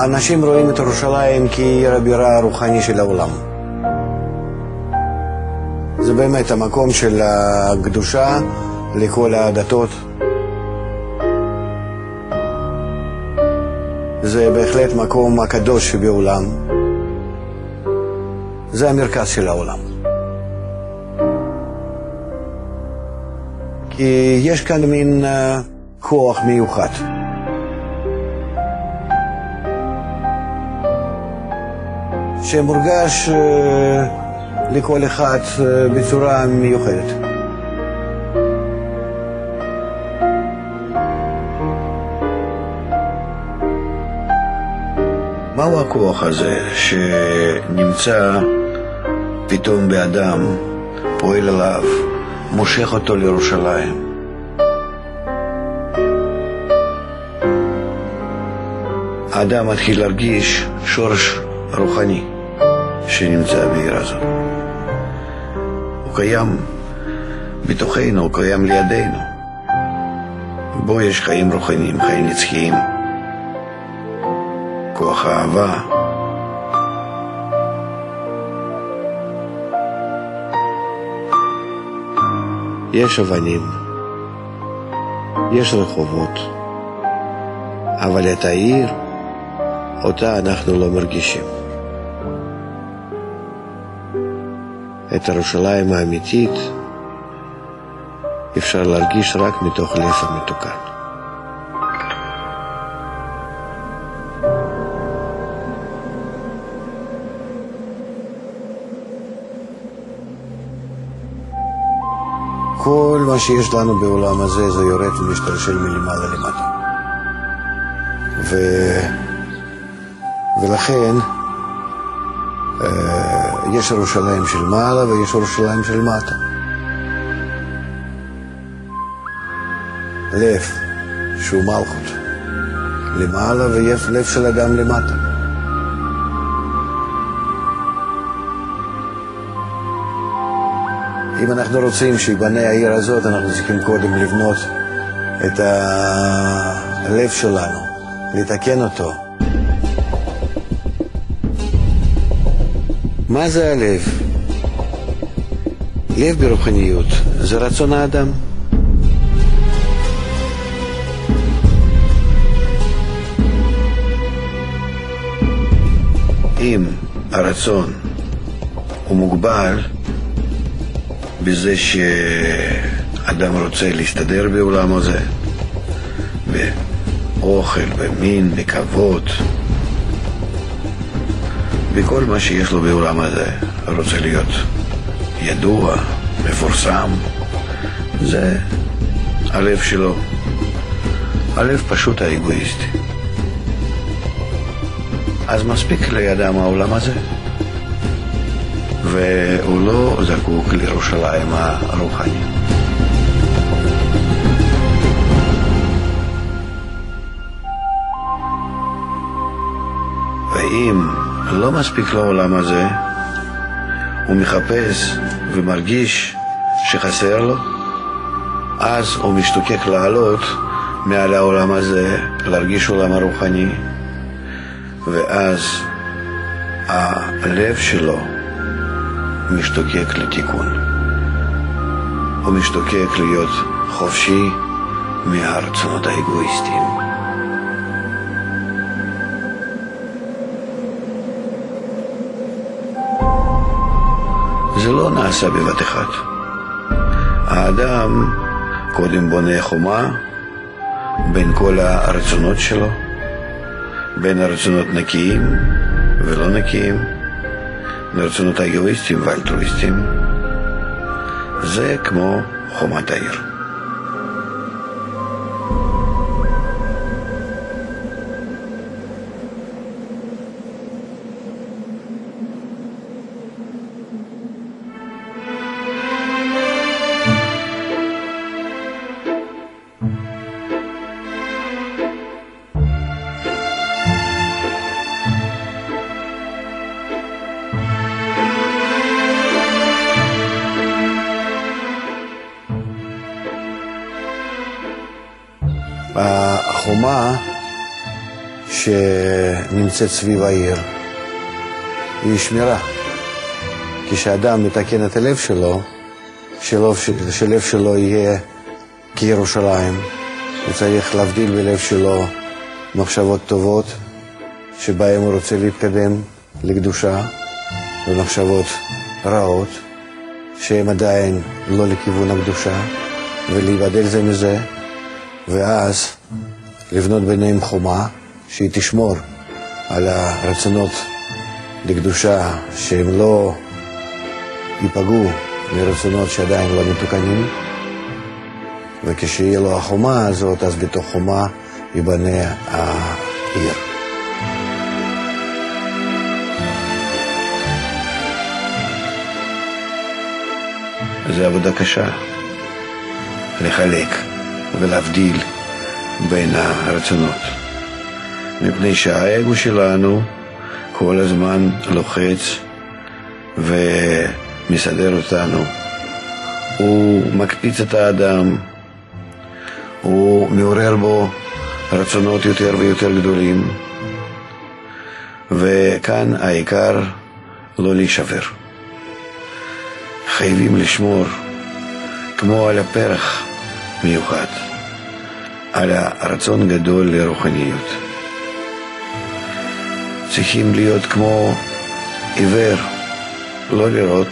האנשים רואים את ירושלים כעיר הבירה הרוחני של העולם. זה באמת המקום של הקדושה לכל הדתות. זה בהחלט מקום הקדוש שבעולם. זה המרכז של העולם. כי יש כאן מין כוח מיוחד. שמורגש לכל אחד בצורה מיוחדת. מהו הכוח הזה שנמצא פתאום באדם, פועל עליו, מושך אותו לירושלים? האדם מתחיל להרגיש שורש רוחני שנמצא בעיר הזאת. הוא קיים בתוכנו, הוא קיים לידינו. בו יש חיים רוחניים, חיים נצחיים, כוח האהבה. יש אבנים, יש רחובות, אבל את העיר, אותה אנחנו לא מרגישים. את ירושלים האמיתית אפשר להרגיש רק מתוך לב המתוקן. כל מה שיש לנו בעולם הזה זה יורד ומשתלשל מלמעלה למטה. ולכן יש ירושלים של מעלה ויש ירושלים של מטה. לב שהוא מלכות למעלה ויש לב של אדם למטה. אם אנחנו רוצים שיבנה העיר הזאת, אנחנו צריכים קודם לבנות את הלב שלנו, לתקן אותו. מה זה הלב? לב ברוחניות זה רצון האדם. אם הרצון הוא מוגבל בזה שאדם רוצה להסתדר בעולם הזה, באוכל, במין, בכבוד, בכל מה שיש לו בעולם הזה, רוצה להיות ידוע, מפורסם, זה הלב שלו. הלב פשוט האגואיסטי. אז מספיק לידם העולם הזה, והוא לא זקוק לירושלים הרוחני. ואם לא מספיק לעולם הזה, הוא מחפש ומרגיש שחסר לו, אז הוא משתוקק לעלות מעל העולם הזה, להרגיש עולם הרוחני, ואז הלב שלו משתוקק לתיקון. הוא משתוקק להיות חופשי מהרצונות האגואיסטיים. זה לא נעשה בבת אחת. האדם קודם בונה חומה בין כל הרצונות שלו, בין הרצונות נקיים ולא נקיים, לרצונות האגואיסטיים והאלטרואיסטיים. זה כמו חומת העיר. החומה שנמצאת סביב העיר היא שמירה. כשאדם מתקן את הלב שלו, שהלב שלו יהיה כירושלים, הוא צריך להבדיל בלב שלו מחשבות טובות שבהם הוא רוצה להתקדם לקדושה, ומחשבות רעות שהן עדיין לא לכיוון הקדושה, ולהיבדל זה מזה, ואז לבנות ביניהם חומה שהיא תשמור על הרצונות לקדושה שהם לא ייפגעו מרצונות שעדיין לא מתוקנים, וכשיהיה לו החומה הזאת, אז בתוך חומה ייבנה העיר. זו עבודה קשה, לחלק ולהבדיל בין הרצונות, מפני שהאגו שלנו כל הזמן לוחץ ומסדר אותנו. הוא מקפיץ את האדם, הוא מעורר בו רצונות יותר ויותר גדולים, וכאן העיקר לא להישבר. חייבים לשמור כמו על הפרח מיוחד, על הרצון גדול לרוחניות. צריכים להיות כמו עיוור, לא לראות,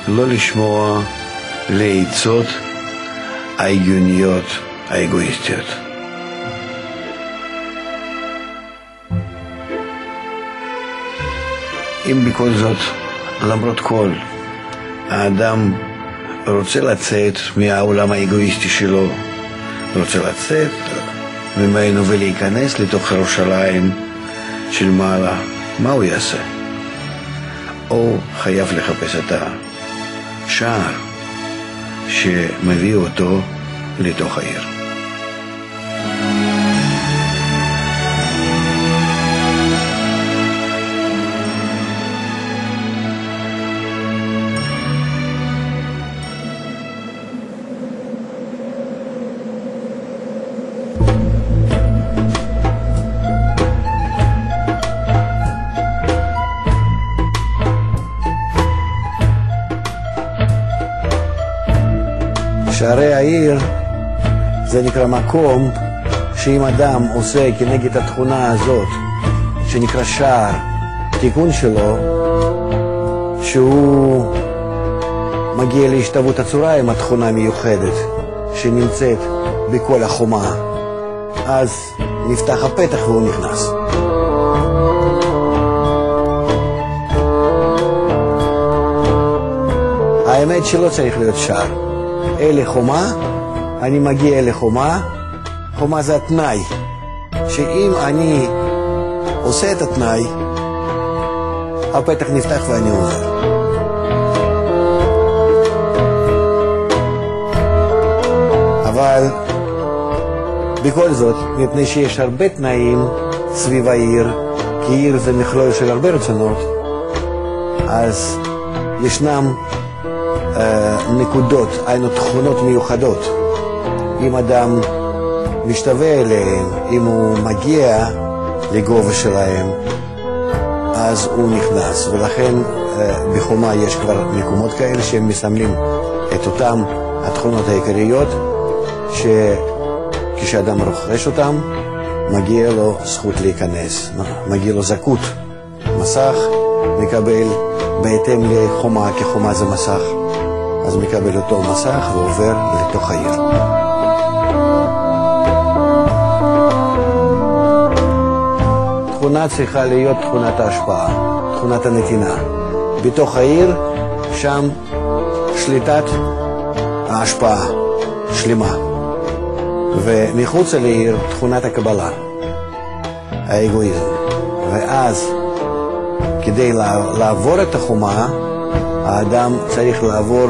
לא לשמוע לעצות ההגיוניות האגואיסטיות. אם בכל זאת, למרות כל, האדם רוצה לצאת מהעולם האגואיסטי שלו, רוצה לצאת ממנו ולהיכנס לתוך ירושלים של מעלה, מה הוא יעשה? או חייב לחפש את השער שמביא אותו לתוך העיר. שערי העיר זה נקרא מקום שאם אדם עושה כנגד התכונה הזאת שנקרא שער, תיקון שלו, שהוא מגיע להשתוות הצורה עם התכונה המיוחדת שנמצאת בכל החומה, אז נפתח הפתח והוא נכנס. האמת שלא צריך להיות שער, אלה חומה, אני מגיע לחומה, חומה זה התנאי, שאם אני עושה את התנאי, הפתח נפתח ואני עובר. אבל בכל זאת, מפני שיש הרבה תנאים סביב העיר, כי עיר זה מכלול של הרבה רצונות, אז ישנם נקודות, היינו תכונות מיוחדות. אם אדם משתווה אליהם, אם הוא מגיע לגובה שלהם, אז הוא נכנס. ולכן בחומה יש כבר מקומות כאלה שהם מסמלים את אותם התכונות העיקריות, שכשאדם רוכש אותם, מגיע לו זכות להיכנס, מגיע לו זכות. מסך מקבל בהתאם לחומה, כחומה זה מסך, אז מקבל אותו מסך ועובר לתוך העיר. תכונה צריכה להיות תכונת ההשפעה, תכונת הנתינה. בתוך העיר, שם שליטת ההשפעה שלמה. ומחוץ לעיר, תכונת הקבלה, האגואיזם. ואז, כדי לעבור את החומה, האדם צריך לעבור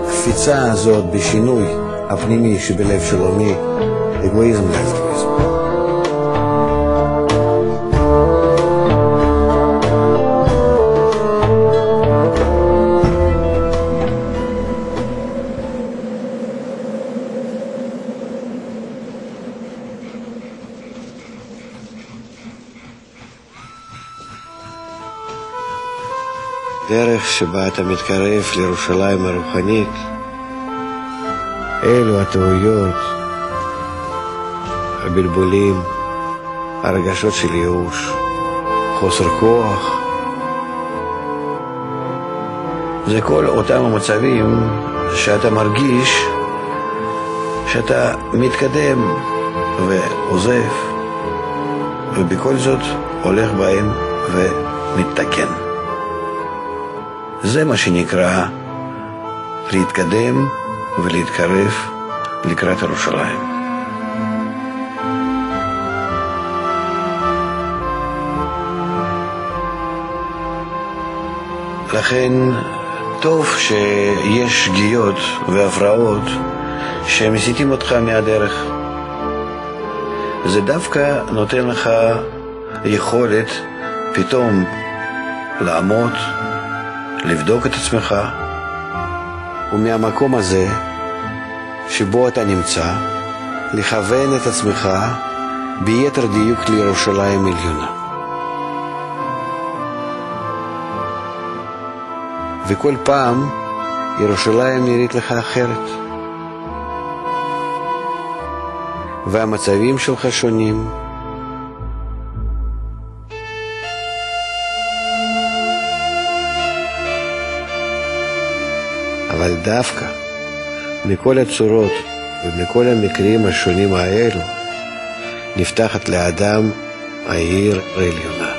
קפיצה הזאת בשינוי הפנימי שבלב שלו מאגואיזם לאלטרואיזם. הדרך שבה אתה מתקרב לירושלים הרוחנית, אלו הטעויות, הבלבולים, הרגשות של ייאוש, חוסר כוח. זה כל אותם המצבים שאתה מרגיש שאתה מתקדם ועוזב, ובכל זאת הולך בהם ומתקן. זה מה שנקרא להתקדם ולהתקרב לקראת ירושלים. לכן טוב שיש שגיאות והפרעות שמסיתים אותך מהדרך. זה דווקא נותן לך יכולת פתאום לעמוד, לבדוק את עצמך, ומהמקום הזה שבו אתה נמצא, לכוון את עצמך ביתר דיוק לירושלים עליונה. וכל פעם ירושלים נראית לך אחרת. והמצבים שלך שונים. אבל דווקא מכל הצורות ומכל המקרים השונים האלו נפתחת לאדם העיר העליונה.